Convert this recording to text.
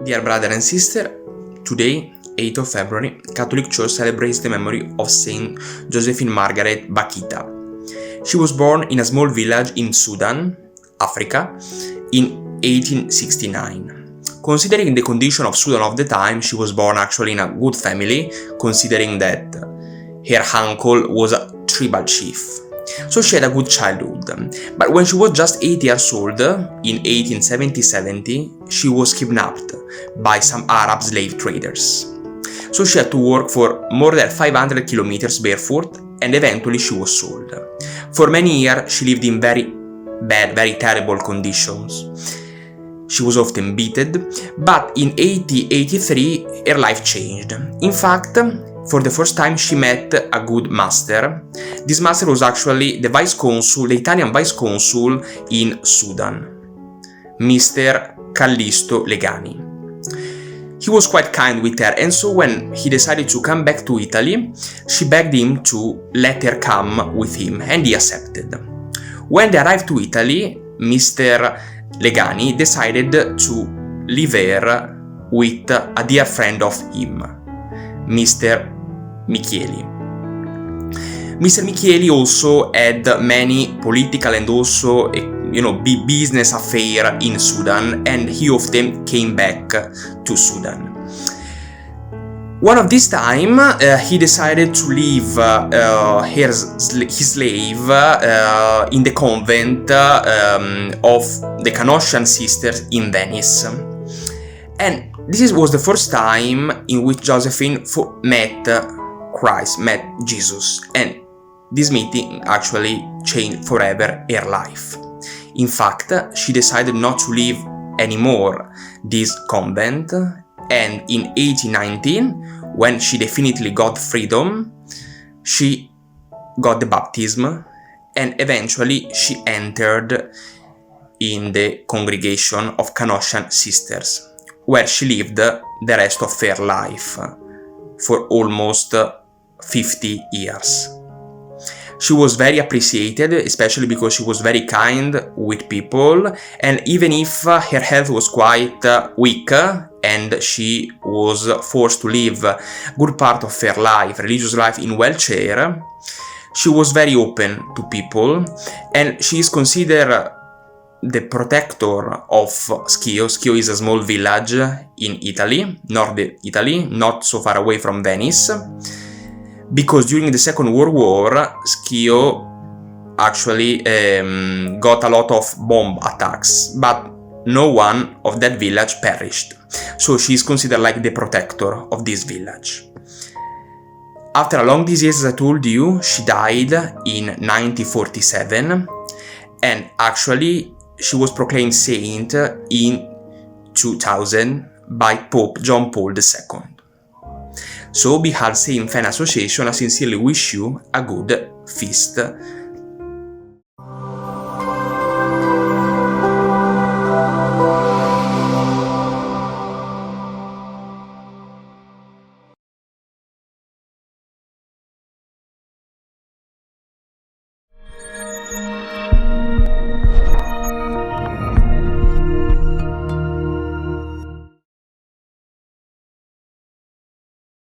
Dear brother and sister, today, 8th of February, Catholic Church celebrates the memory of Saint Josephine Margaret Bakhita. She was born in a small village in Sudan, Africa, in 1869. Considering the condition of Sudan of the time, she was born actually in a good family, considering that her uncle was a tribal chief. So she had a good childhood. But when she was just 8 years old, in 1870, she was kidnapped by some Arab slave traders. So she had to work for more than 500 kilometers barefoot, and eventually she was sold. For many years, she lived in very bad, very terrible conditions. She was often beaten, but in 1883, her life changed. In fact, for the first time, she met a good master. This master was actually the vice consul, the Italian vice consul in Sudan, Mr. Callisto Legani. He was quite kind with her, and so when he decided to come back to Italy, she begged him to let her come with him, and he accepted. When they arrived to Italy, Mr. Legani decided to leave her with a dear friend of him, Mr. Micheli. Mr. Micheli also had many political and also, business affairs in Sudan, and he often came back to Sudan. One of this time, he decided to leave his slave in the convent of the Canossian sisters in Venice. And this was the first time in which Josephine met Christ, met Jesus, and this meeting actually changed forever her life. In fact, she decided not to live anymore this convent, and in 1819, when she definitely got freedom, she got the baptism, and eventually she entered in the congregation of Canossian sisters, where she lived the rest of her life for almost 50 years. She was very appreciated, especially because she was very kind with people, and even if her health was quite weak and she was forced to live a good part of her life, religious life, in wheelchair, she was very open to people, and she is considered the protector of Schio. Schio is a small village in Italy, north Italy, not so far away from Venice, because during the Second World War, Schio actually got a lot of bomb attacks, but no one of that village perished. So she is considered like the protector of this village. After a long disease, as I told you, she died in 1947, and actually she was proclaimed saint in 2000 by Pope John Paul II. So, behalf Saint Fan Association, I sincerely wish you a good feast